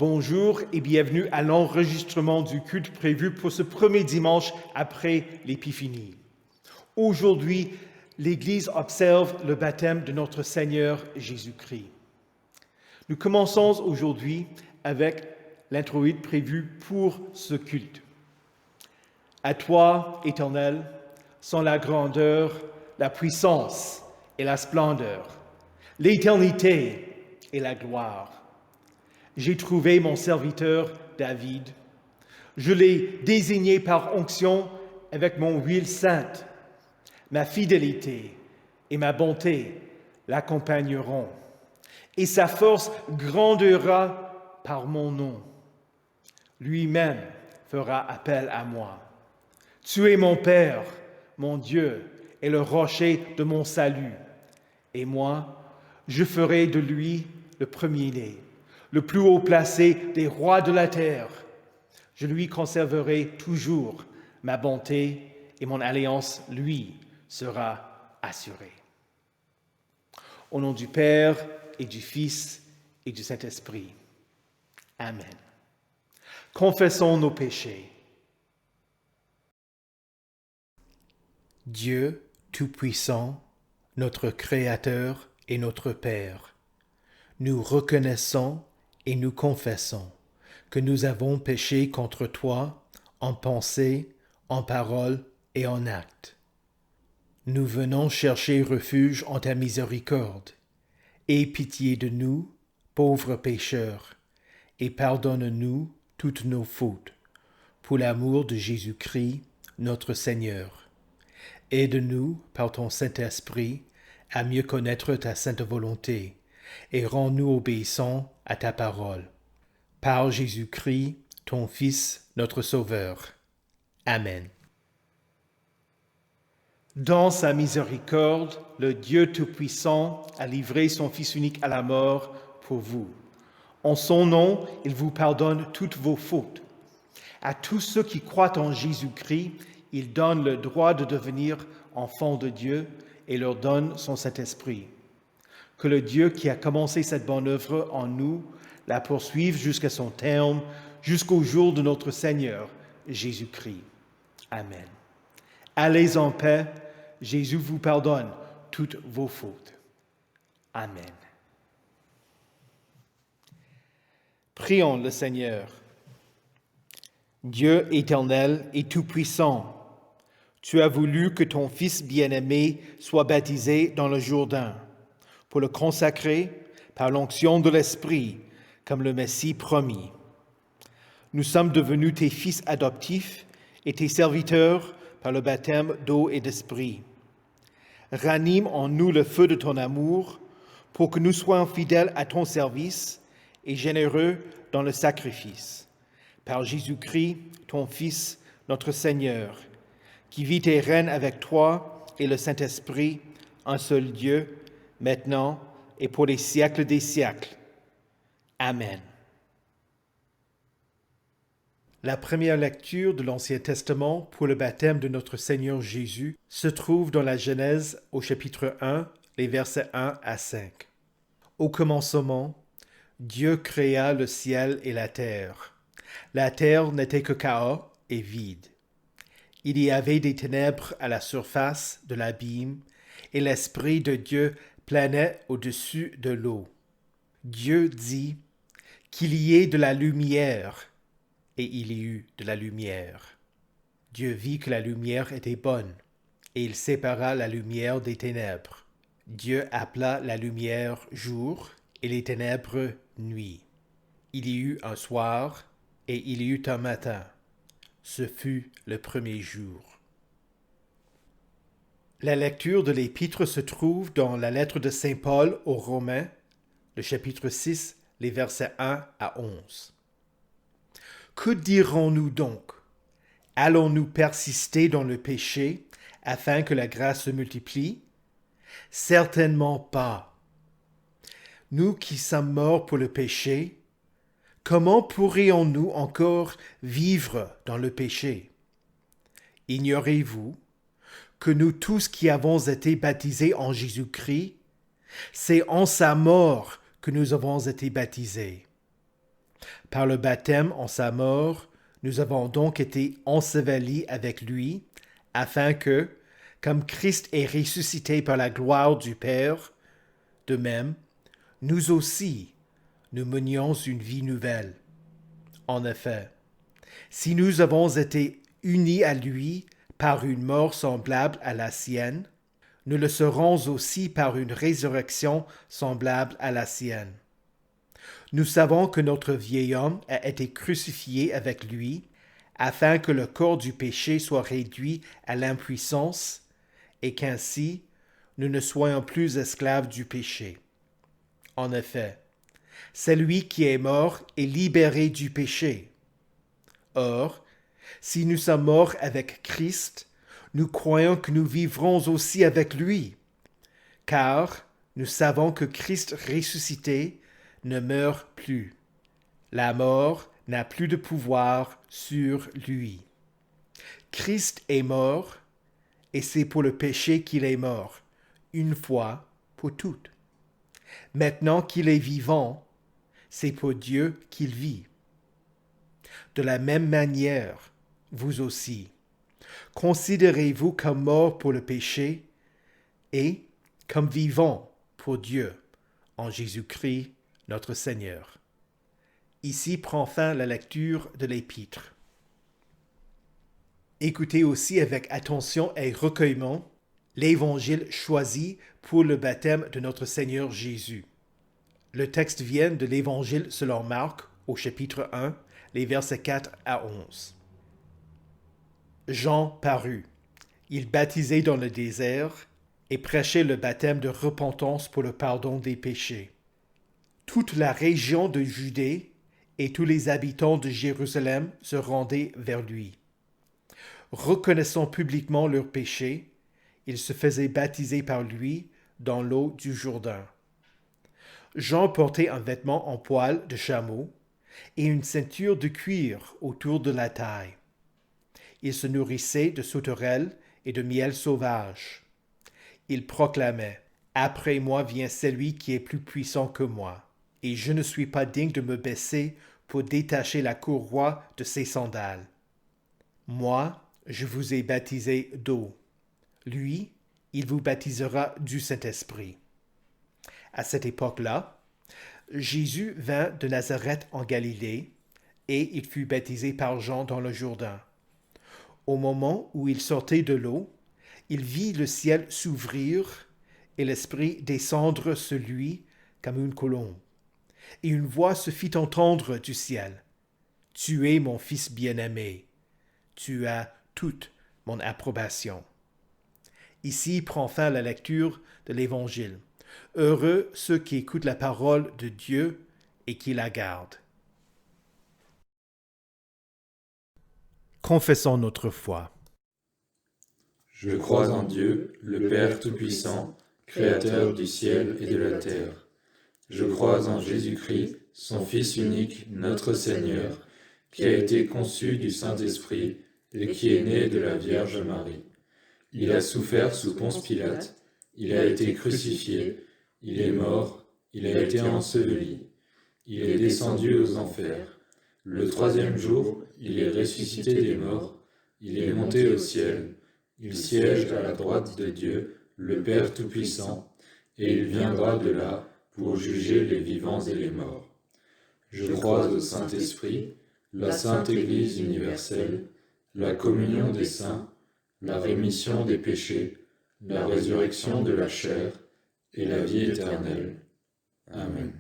Bonjour et bienvenue à l'enregistrement du culte prévu pour ce premier dimanche après l'Épiphanie. Aujourd'hui, l'Église observe le baptême de notre Seigneur Jésus-Christ. Nous commençons aujourd'hui avec l'introïde prévu pour ce culte. À toi, Éternel, sont la grandeur, la puissance et la splendeur, l'éternité et la gloire. J'ai trouvé mon serviteur David. Je l'ai désigné par onction avec mon huile sainte. Ma fidélité et ma bonté l'accompagneront, et sa force grandira par mon nom. Lui-même fera appel à moi. Tu es mon Père, mon Dieu, et le rocher de mon salut. Et moi, je ferai de lui le premier-né, le plus haut placé des rois de la terre. Je lui conserverai toujours ma bonté et mon alliance, lui, sera assurée. Au nom du Père et du Fils et du Saint-Esprit. Amen. Confessons nos péchés. Dieu Tout-Puissant, notre Créateur et notre Père, nous reconnaissons et nous confessons que nous avons péché contre toi en pensée, en parole et en acte. Nous venons chercher refuge en ta miséricorde. Aie pitié de nous, pauvres pécheurs, et pardonne-nous toutes nos fautes, pour l'amour de Jésus-Christ, notre Seigneur. Aide-nous, par ton Saint-Esprit, à mieux connaître ta sainte volonté, et rends-nous obéissants à ta parole. Par Jésus-Christ, ton Fils, notre Sauveur. Amen. Dans sa miséricorde, le Dieu Tout-Puissant a livré son Fils unique à la mort pour vous. En son nom, il vous pardonne toutes vos fautes. À tous ceux qui croient en Jésus-Christ, il donne le droit de devenir enfants de Dieu et leur donne son Saint-Esprit. Que le Dieu qui a commencé cette bonne œuvre en nous la poursuive jusqu'à son terme, jusqu'au jour de notre Seigneur Jésus-Christ. Amen. Allez en paix. Jésus vous pardonne toutes vos fautes. Amen. Prions le Seigneur. Dieu éternel et tout-puissant, tu as voulu que ton Fils bien-aimé soit baptisé dans le Jourdain, pour le consacrer par l'onction de l'Esprit comme le Messie promis. Nous sommes devenus tes fils adoptifs et tes serviteurs par le baptême d'eau et d'esprit. Ranime en nous le feu de ton amour pour que nous soyons fidèles à ton service et généreux dans le sacrifice. Par Jésus-Christ, ton Fils, notre Seigneur, qui vit et règne avec toi et le Saint-Esprit, un seul Dieu, maintenant et pour les siècles des siècles. Amen. La première lecture de l'Ancien Testament pour le baptême de notre Seigneur Jésus se trouve dans la Genèse au chapitre 1, les versets 1 à 5. Au commencement, Dieu créa le ciel et la terre. La terre n'était que chaos et vide. Il y avait des ténèbres à la surface de l'abîme, et l'Esprit de Dieu planait au-dessus de l'eau. Dieu dit qu'il y ait de la lumière, et il y eut de la lumière. Dieu vit que la lumière était bonne, et il sépara la lumière des ténèbres. Dieu appela la lumière jour, et les ténèbres nuit. Il y eut un soir, et il y eut un matin. Ce fut le premier jour. La lecture de l'Épître se trouve dans la lettre de Saint Paul aux Romains, le chapitre 6, les versets 1 à 11. Que dirons-nous donc? Allons-nous persister dans le péché afin que la grâce se multiplie? Certainement pas. Nous qui sommes morts pour le péché, comment pourrions-nous encore vivre dans le péché? Ignorez-vous que nous tous qui avons été baptisés en Jésus-Christ, c'est en sa mort que nous avons été baptisés. Par le baptême en sa mort, nous avons donc été ensevelis avec lui, afin que, comme Christ est ressuscité par la gloire du Père, de même, nous aussi, nous menions une vie nouvelle. En effet, si nous avons été unis à lui par une mort semblable à la sienne, nous le serons aussi par une résurrection semblable à la sienne. Nous savons que notre vieil homme a été crucifié avec lui, afin que le corps du péché soit réduit à l'impuissance, et qu'ainsi nous ne soyons plus esclaves du péché. En effet, celui qui est mort est libéré du péché. Or, si nous sommes morts avec Christ, nous croyons que nous vivrons aussi avec lui, car nous savons que Christ ressuscité ne meurt plus. La mort n'a plus de pouvoir sur lui. Christ est mort, et c'est pour le péché qu'il est mort, une fois pour toutes. Maintenant qu'il est vivant, c'est pour Dieu qu'il vit. De la même manière, vous aussi, considérez-vous comme morts pour le péché et comme vivants pour Dieu, en Jésus-Christ notre Seigneur. Ici prend fin la lecture de l'Épître. Écoutez aussi avec attention et recueillement l'Évangile choisi pour le baptême de notre Seigneur Jésus. Le texte vient de l'Évangile selon Marc au chapitre 1, les versets 4 à 11. Jean parut. Il baptisait dans le désert et prêchait le baptême de repentance pour le pardon des péchés. Toute la région de Judée et tous les habitants de Jérusalem se rendaient vers lui. Reconnaissant publiquement leurs péchés, ils se faisaient baptiser par lui dans l'eau du Jourdain. Jean portait un vêtement en poil de chameau et une ceinture de cuir autour de la taille. Il se nourrissait de sauterelles et de miel sauvage. Il proclamait « Après moi vient celui qui est plus puissant que moi, et je ne suis pas digne de me baisser pour détacher la courroie de ses sandales. Moi, je vous ai baptisé d'eau. Lui, il vous baptisera du Saint-Esprit. » À cette époque-là, Jésus vint de Nazareth en Galilée, et il fut baptisé par Jean dans le Jourdain. Au moment où il sortait de l'eau, il vit le ciel s'ouvrir et l'Esprit descendre sur lui comme une colombe. Et une voix se fit entendre du ciel. « Tu es mon Fils bien-aimé. Tu as toute mon approbation. » Ici prend fin la lecture de l'Évangile. Heureux ceux qui écoutent la parole de Dieu et qui la gardent. Confessons notre foi. Je crois en Dieu, le Père Tout-Puissant, Créateur du ciel et de la terre. Je crois en Jésus-Christ, son Fils unique, notre Seigneur, qui a été conçu du Saint-Esprit et qui est né de la Vierge Marie. Il a souffert sous Ponce Pilate, il a été crucifié, il est mort, il a été enseveli, il est descendu aux enfers. Le troisième jour, il est ressuscité des morts, il est monté au ciel, il siège à la droite de Dieu, le Père Tout-Puissant, et il viendra de là pour juger les vivants et les morts. Je crois au Saint-Esprit, la Sainte Église universelle, la communion des saints, la rémission des péchés, la résurrection de la chair et la vie éternelle. Amen.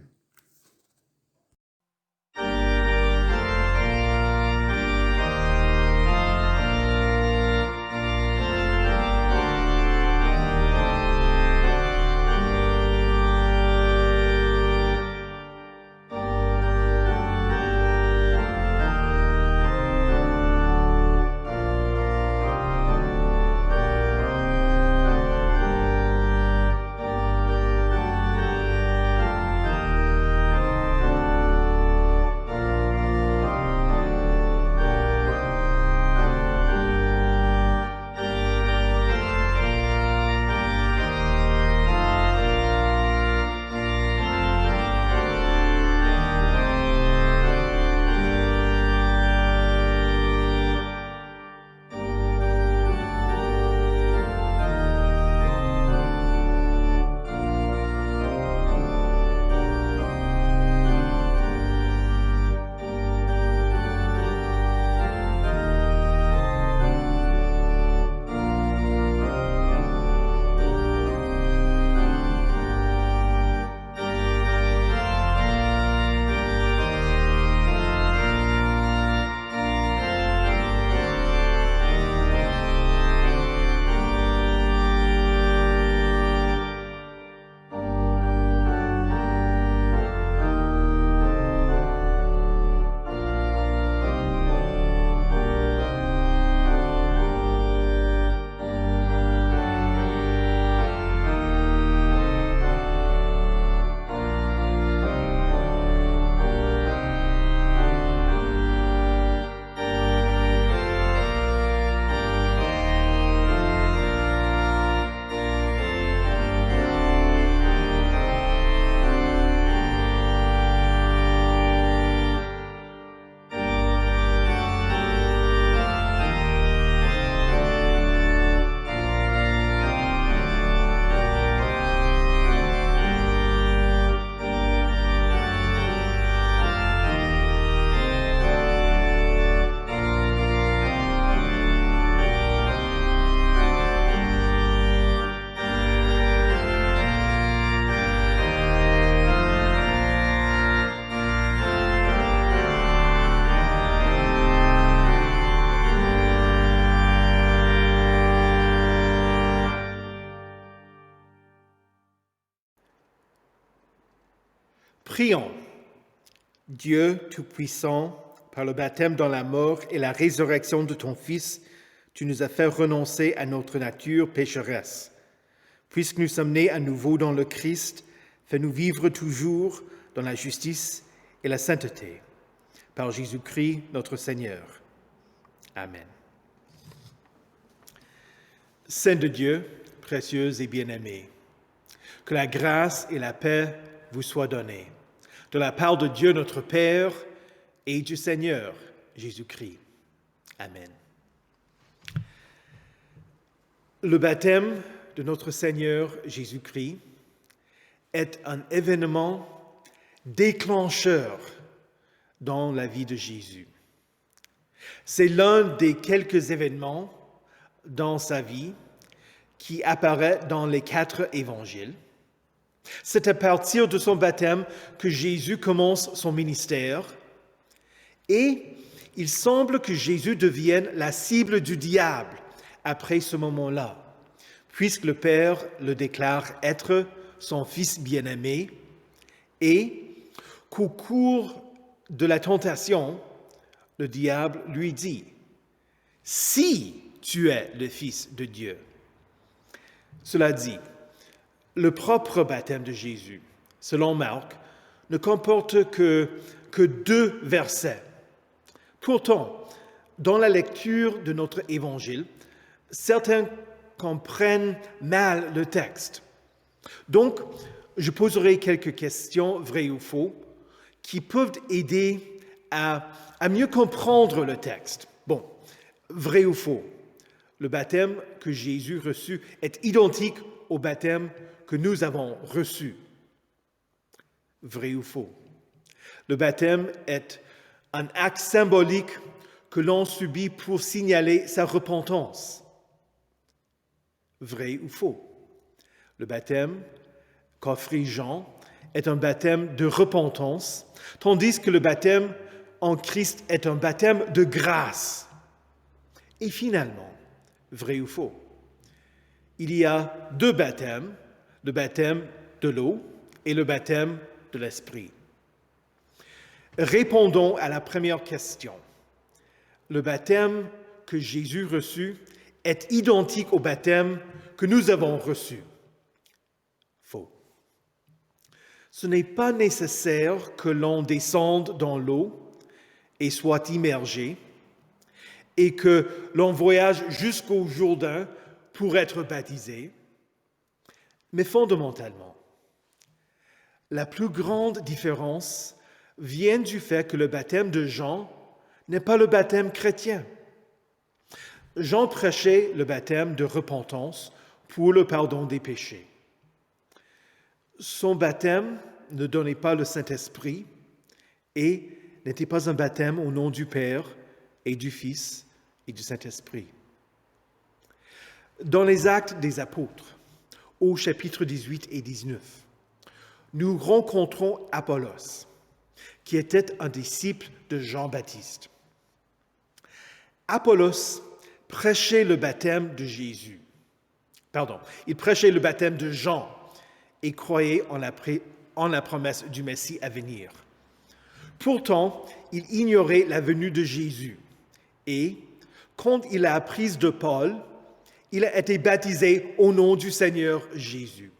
Prions. Dieu Tout-Puissant, par le baptême dans la mort et la résurrection de ton Fils, tu nous as fait renoncer à notre nature pécheresse. Puisque nous sommes nés à nouveau dans le Christ, fais-nous vivre toujours dans la justice et la sainteté. Par Jésus-Christ, notre Seigneur. Amen. Saints de Dieu, précieux et bien-aimés, que la grâce et la paix vous soient données, de la part de Dieu notre Père et du Seigneur Jésus-Christ. Amen. Le baptême de notre Seigneur Jésus-Christ est un événement déclencheur dans la vie de Jésus. C'est l'un des quelques événements dans sa vie qui apparaît dans les 4 évangiles. C'est à partir de son baptême que Jésus commence son ministère et il semble que Jésus devienne la cible du diable après ce moment-là, puisque le Père le déclare être son Fils bien-aimé et qu'au cours de la tentation, le diable lui dit « Si tu es le Fils de Dieu ». Cela dit, le propre baptême de Jésus, selon Marc, ne comporte que 2 versets. Pourtant, dans la lecture de notre évangile, certains comprennent mal le texte. Donc, je poserai quelques questions, vraies ou faux, qui peuvent aider à mieux comprendre le texte. Bon, vrai ou faux? Le baptême que Jésus reçut est identique au baptême que nous avons reçu. Vrai ou faux? Le baptême est un acte symbolique que l'on subit pour signaler sa repentance. Vrai ou faux? Le baptême qu'offrit Jean est un baptême de repentance, tandis que le baptême en Christ est un baptême de grâce. Et finalement, vrai ou faux? Il y a 2 baptêmes, le baptême de l'eau et le baptême de l'Esprit. Répondons à la première question. Le baptême que Jésus reçut est identique au baptême que nous avons reçu. Faux. Ce n'est pas nécessaire que l'on descende dans l'eau et soit immergé, et que l'on voyage jusqu'au Jourdain pour être baptisé. Mais fondamentalement, la plus grande différence vient du fait que le baptême de Jean n'est pas le baptême chrétien. Jean prêchait le baptême de repentance pour le pardon des péchés. Son baptême ne donnait pas le Saint-Esprit et n'était pas un baptême au nom du Père et du Fils et du Saint-Esprit. Dans les Actes des Apôtres, au chapitre 18 et 19, nous rencontrons Apollos, qui était un disciple de Jean-Baptiste. Apollos prêchait le baptême de Jésus. Il prêchait le baptême de Jean et croyait en la promesse du Messie à venir. Pourtant, il ignorait la venue de Jésus et, quand il a appris de Paul, il a été baptisé au nom du Seigneur Jésus.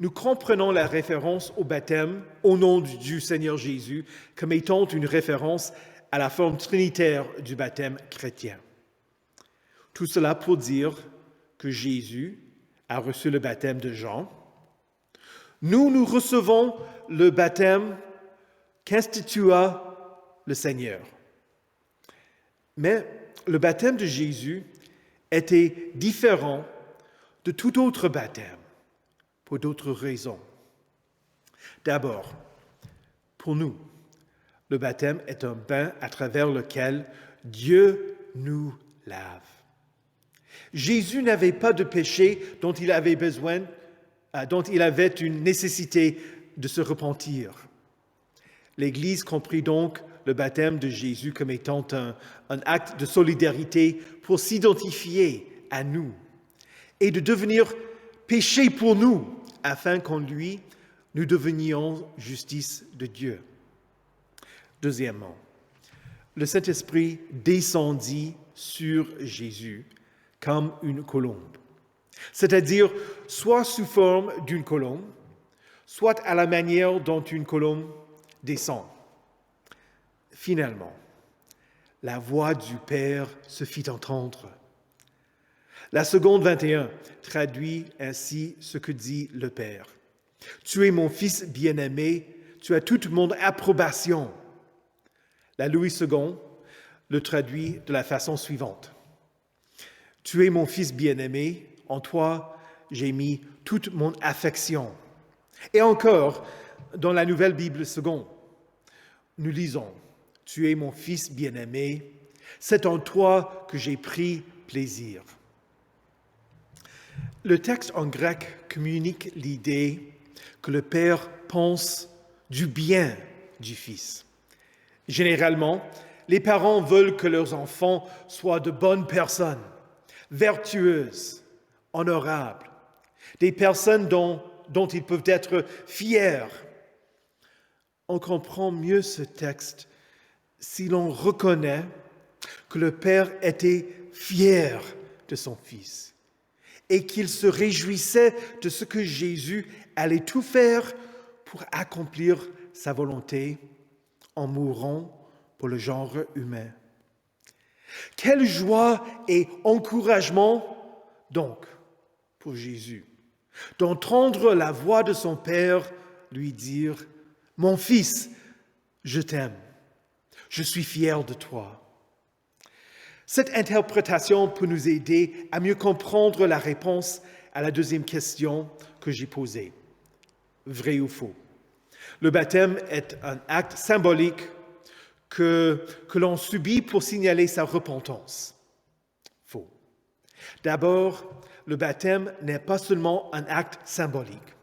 Nous comprenons la référence au baptême au nom du Seigneur Jésus comme étant une référence à la forme trinitaire du baptême chrétien. Tout cela pour dire que Jésus a reçu le baptême de Jean. Nous recevons le baptême qu'institua le Seigneur. Mais le baptême de Jésus était différent de tout autre baptême, pour d'autres raisons. D'abord, pour nous, le baptême est un bain à travers lequel Dieu nous lave. Jésus n'avait pas de péché dont il avait une nécessité de se repentir. L'Église comprit donc le baptême de Jésus comme étant un acte de solidarité pour s'identifier à nous et de devenir péché pour nous, afin qu'en lui, nous devenions justice de Dieu. Deuxièmement, le Saint-Esprit descendit sur Jésus comme une colombe, c'est-à-dire soit sous forme d'une colombe, soit à la manière dont une colombe descend. Finalement, la voix du Père se fit entendre. La seconde 21 traduit ainsi ce que dit le Père. « Tu es mon Fils bien-aimé, tu as toute mon approbation. » La Louis II le traduit de la façon suivante. « Tu es mon Fils bien-aimé, en toi j'ai mis toute mon affection. » Et encore, dans la Nouvelle Bible seconde, nous lisons « Tu es mon Fils bien-aimé, c'est en toi que j'ai pris plaisir. » Le texte en grec communique l'idée que le Père pense du bien du Fils. Généralement, les parents veulent que leurs enfants soient de bonnes personnes, vertueuses, honorables, des personnes dont ils peuvent être fiers. On comprend mieux ce texte si l'on reconnaît que le Père était fier de son Fils et qu'il se réjouissait de ce que Jésus allait tout faire pour accomplir sa volonté en mourant pour le genre humain. Quelle joie et encouragement donc pour Jésus d'entendre la voix de son Père lui dire « Mon Fils, je t'aime, je suis fier de toi. » Cette interprétation peut nous aider à mieux comprendre la réponse à la deuxième question que j'ai posée. Vrai ou faux? Le baptême est un acte symbolique que l'on subit pour signaler sa repentance. Faux. D'abord, le baptême n'est pas seulement un acte symbolique.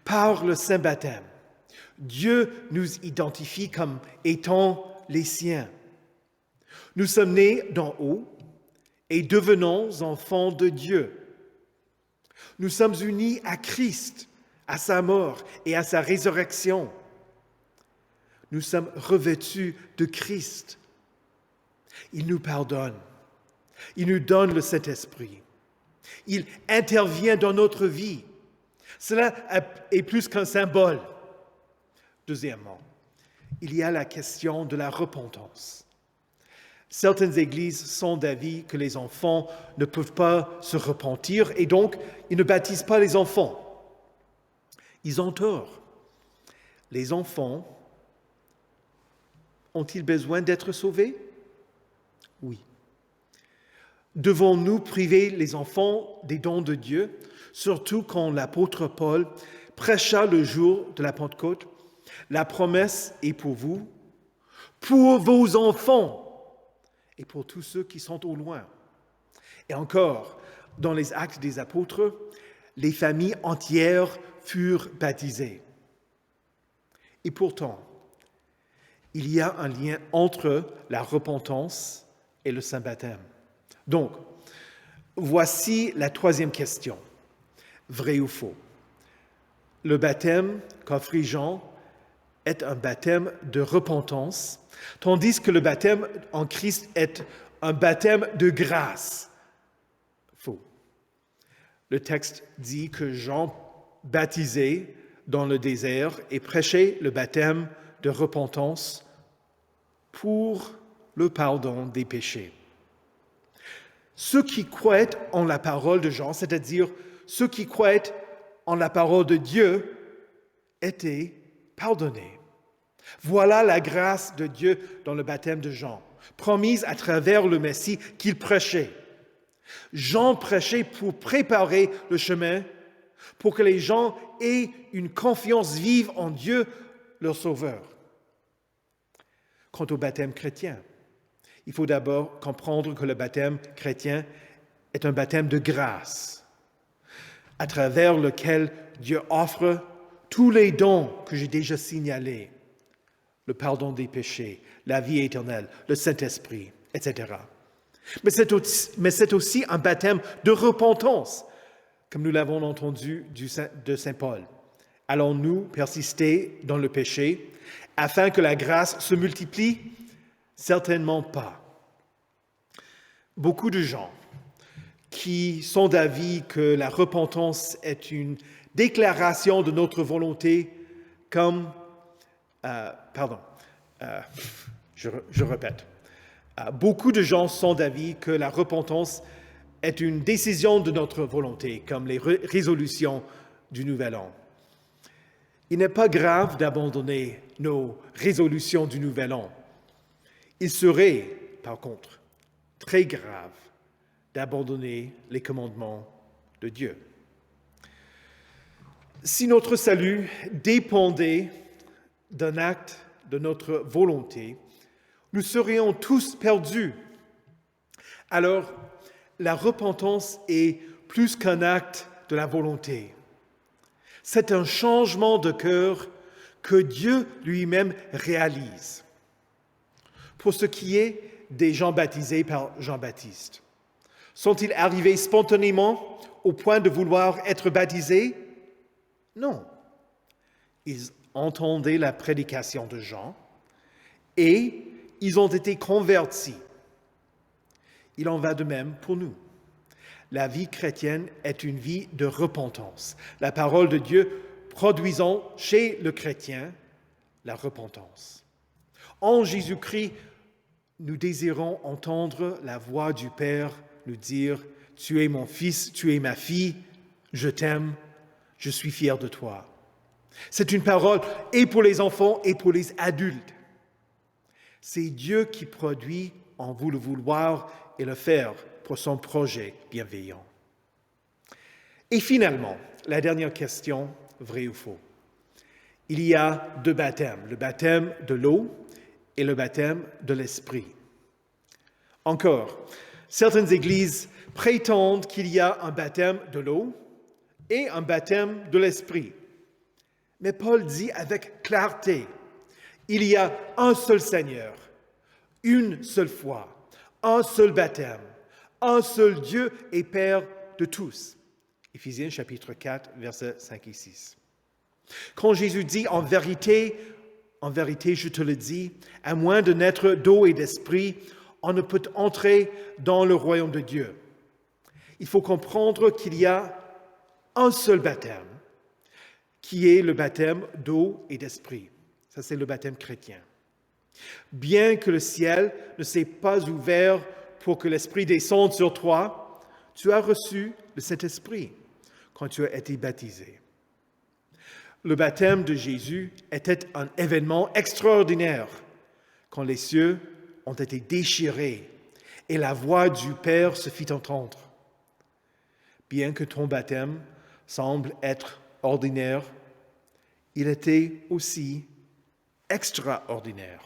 Par le saint baptême, Dieu nous identifie comme étant les siens. Nous sommes nés d'en haut et devenons enfants de Dieu. Nous sommes unis à Christ, à sa mort et à sa résurrection. Nous sommes revêtus de Christ. Il nous pardonne. Il nous donne le Saint-Esprit. Il intervient dans notre vie. Cela est plus qu'un symbole. Deuxièmement, il y a la question de la repentance. Certaines églises sont d'avis que les enfants ne peuvent pas se repentir et donc ils ne baptisent pas les enfants. Ils ont tort. Les enfants ont-ils besoin d'être sauvés? Oui. Devons-nous priver les enfants des dons de Dieu, surtout quand l'apôtre Paul prêcha le jour de la Pentecôte? La promesse est pour vous, pour vos enfants et pour tous ceux qui sont au loin. Et encore, dans les Actes des Apôtres, les familles entières furent baptisées. Et pourtant, il y a un lien entre la repentance et le saint baptême. Donc, voici la troisième question. Vrai ou faux? Le baptême qu'offrit Jean est un baptême de repentance, tandis que le baptême en Christ est un baptême de grâce. Faux. Le texte dit que Jean baptisait dans le désert et prêchait le baptême de repentance pour le pardon des péchés. Ceux qui croient en la parole de Jean, c'est-à-dire ceux qui croient en la parole de Dieu, étaient pardonnés. Voilà la grâce de Dieu dans le baptême de Jean, promise à travers le Messie qu'il prêchait. Jean prêchait pour préparer le chemin, pour que les gens aient une confiance vive en Dieu, leur Sauveur. Quant au baptême chrétien, il faut d'abord comprendre que le baptême chrétien est un baptême de grâce, à travers lequel Dieu offre tous les dons que j'ai déjà signalés, le pardon des péchés, la vie éternelle, le Saint-Esprit, etc. Mais c'est aussi un baptême de repentance, comme nous l'avons entendu de Saint Paul. Allons-nous persister dans le péché afin que la grâce se multiplie? Certainement pas. Beaucoup de gens qui sont d'avis que la repentance est une déclaration de notre volonté comme... je répète. Beaucoup de gens sont d'avis que la repentance est une décision de notre volonté, comme les résolutions du Nouvel An. Il n'est pas grave d'abandonner nos résolutions du Nouvel An. Il serait, par contre, très grave d'abandonner les commandements de Dieu. Si notre salut dépendait d'un acte de notre volonté, nous serions tous perdus. Alors, la repentance est plus qu'un acte de la volonté. C'est un changement de cœur que Dieu lui-même réalise. Pour ce qui est des gens baptisés par Jean-Baptiste, sont-ils arrivés spontanément au point de vouloir être baptisés? Non. Ils entendaient la prédication de Jean et ils ont été convertis. Il en va de même pour nous. La vie chrétienne est une vie de repentance. La parole de Dieu produisant chez le chrétien la repentance. En Jésus-Christ, nous désirons entendre la voix du Père nous dire « Tu es mon fils, tu es ma fille, je t'aime, je suis fier de toi. » C'est une parole et pour les enfants et pour les adultes. C'est Dieu qui produit en vous le vouloir et le faire pour son projet bienveillant. Et finalement, la dernière question, vrai ou faux? Il y a deux baptêmes, le baptême de l'eau et le baptême de l'esprit. Encore, certaines églises prétendent qu'il y a un baptême de l'eau et un baptême de l'esprit. Mais Paul dit avec clarté, il y a un seul Seigneur, une seule foi, un seul baptême, un seul Dieu et Père de tous. Éphésiens chapitre 4, versets 5 et 6. Quand Jésus dit en vérité, je te le dis, à moins de naître d'eau et d'esprit, on ne peut entrer dans le royaume de Dieu. Il faut comprendre qu'il y a un seul baptême, qui est le baptême d'eau et d'esprit. Ça, c'est le baptême chrétien. Bien que le ciel ne s'est pas ouvert pour que l'Esprit descende sur toi, tu as reçu le Saint-Esprit quand tu as été baptisé. Le baptême de Jésus était un événement extraordinaire quand les cieux ont été déchirés et la voix du Père se fit entendre. Bien que ton baptême semble être ordinaire, il était aussi extraordinaire.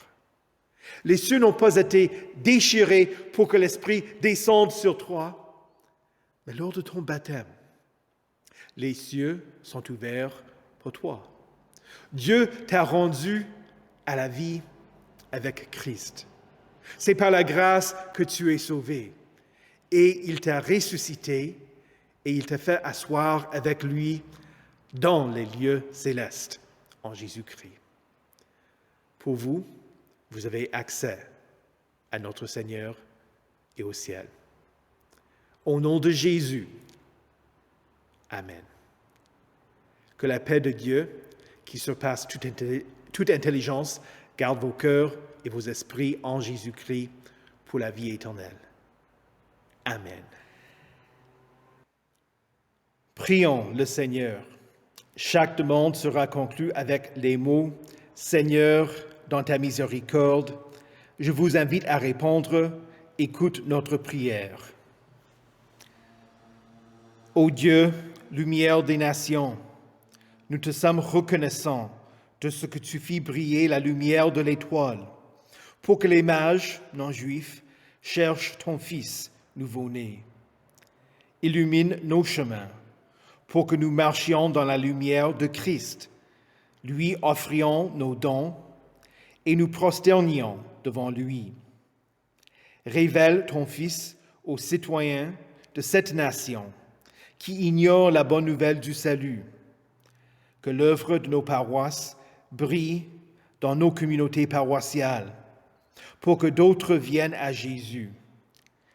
Les cieux n'ont pas été déchirés pour que l'Esprit descende sur toi, mais lors de ton baptême, les cieux sont ouverts pour toi. Dieu t'a rendu à la vie avec Christ. C'est par la grâce que tu es sauvé. Et il t'a ressuscité et il t'a fait asseoir avec lui dans les lieux célestes en Jésus-Christ. Pour vous, vous avez accès à notre Seigneur et au ciel. Au nom de Jésus, Amen. Que la paix de Dieu, qui surpasse toute intelligence, garde vos cœurs et vos esprits en Jésus-Christ pour la vie éternelle. Amen. Prions le Seigneur. Chaque demande sera conclue avec les mots « Seigneur, dans ta miséricorde, je vous invite à répondre, écoute notre prière. » Ô Dieu, lumière des nations, nous te sommes reconnaissants de ce que tu fis briller la lumière de l'étoile, pour que les mages non-juifs cherchent ton Fils nouveau-né. Illumine nos chemins, pour que nous marchions dans la lumière de Christ, lui offrions nos dons et nous prosternions devant lui. Révèle ton Fils aux citoyens de cette nation qui ignorent la bonne nouvelle du salut. que l'œuvre de nos paroisses brille dans nos communautés paroissiales, pour que d'autres viennent à Jésus.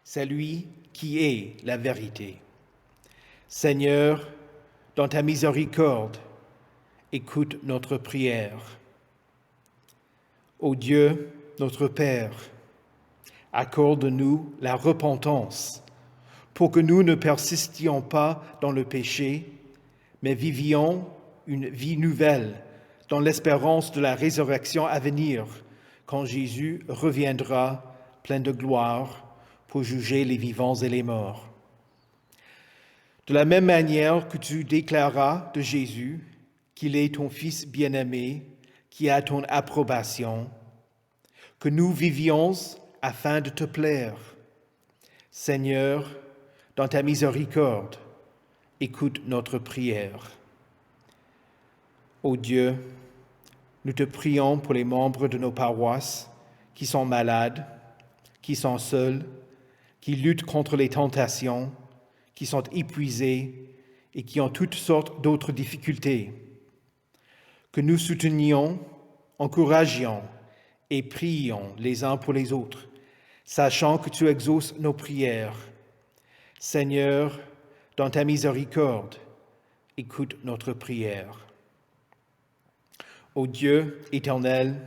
C'est lui qui est la vérité. Seigneur, dans ta miséricorde, écoute notre prière. Ô Dieu, notre Père, accorde-nous la repentance pour que nous ne persistions pas dans le péché, mais vivions une vie nouvelle dans l'espérance de la résurrection à venir, quand Jésus reviendra plein de gloire pour juger les vivants et les morts. De la même manière que tu déclaras de Jésus qu'il est ton Fils bien-aimé, qui a ton approbation, que nous vivions afin de te plaire. Seigneur, dans ta miséricorde, écoute notre prière. Ô Dieu, nous te prions pour les membres de nos paroisses qui sont malades, qui sont seuls, qui luttent contre les tentations, qui sont épuisés et qui ont toutes sortes d'autres difficultés. Que nous soutenions, encouragions et prions les uns pour les autres, sachant que tu exauces nos prières. Seigneur, dans ta miséricorde, écoute notre prière. Ô Dieu éternel,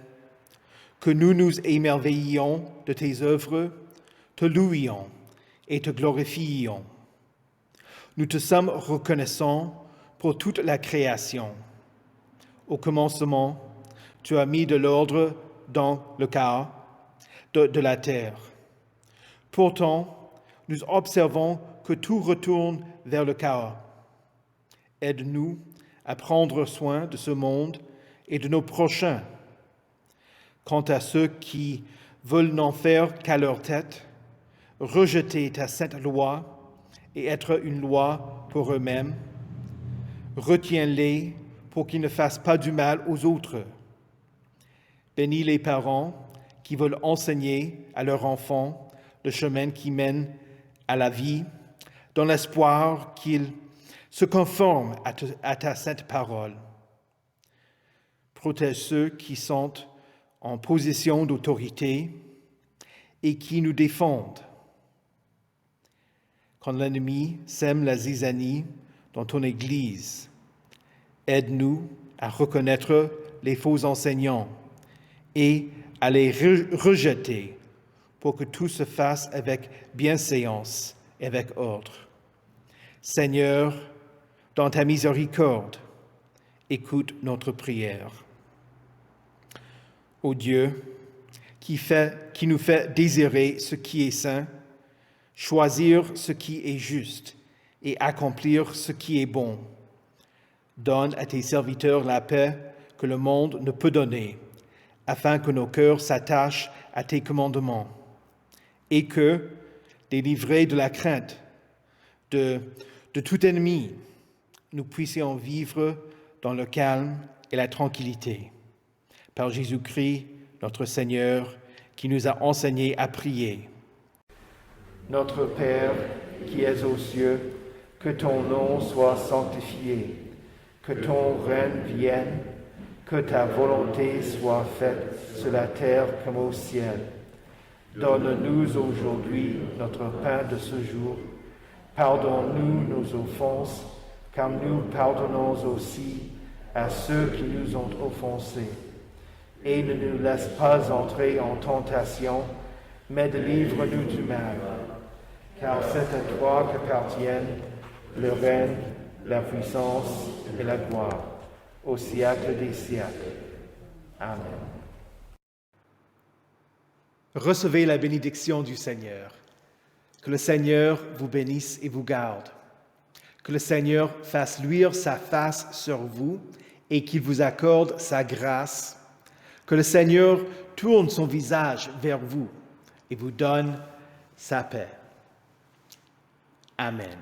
que nous nous émerveillions de tes œuvres, te louions et te glorifions. Nous te sommes reconnaissants pour toute la création. Au commencement, tu as mis de l'ordre dans le chaos de la terre. Pourtant, nous observons que tout retourne vers le chaos. Aide-nous à prendre soin de ce monde et de nos prochains. Quant à ceux qui veulent n'en faire qu'à leur tête, rejeter ta sainte loi et être une loi pour eux-mêmes, retiens-les pour qu'ils ne fassent pas du mal aux autres. Bénis les parents qui veulent enseigner à leurs enfants le chemin qui mène à la vie, dans l'espoir qu'ils se conforment à ta sainte parole. Protège ceux qui sont en position d'autorité et qui nous défendent. Quand l'ennemi sème la zizanie dans ton Église, aide-nous à reconnaître les faux enseignants et à les rejeter pour que tout se fasse avec bienséance et avec ordre. Seigneur, dans ta miséricorde, écoute notre prière. Ô Dieu, qui nous fait désirer ce qui est saint, choisir ce qui est juste et accomplir ce qui est bon, donne à tes serviteurs la paix que le monde ne peut donner, afin que nos cœurs s'attachent à tes commandements et que, délivrés de la crainte de tout ennemi, nous puissions vivre dans le calme et la tranquillité. Par Jésus-Christ, notre Seigneur, qui nous a enseigné à prier. Notre Père, qui es aux cieux, que ton nom soit sanctifié, que ton règne vienne, que ta volonté soit faite sur la terre comme au ciel. Donne-nous aujourd'hui notre pain de ce jour. Pardonne-nous nos offenses, comme nous pardonnons aussi à ceux qui nous ont offensés. Et ne nous laisse pas entrer en tentation, mais délivre-nous du mal. Car c'est à toi qu'appartiennent le règne, la puissance et la gloire, au siècle des siècles. Amen. Recevez la bénédiction du Seigneur. Que le Seigneur vous bénisse et vous garde. Que le Seigneur fasse luire sa face sur vous et qu'il vous accorde sa grâce. Que le Seigneur tourne son visage vers vous et vous donne sa paix. Amen.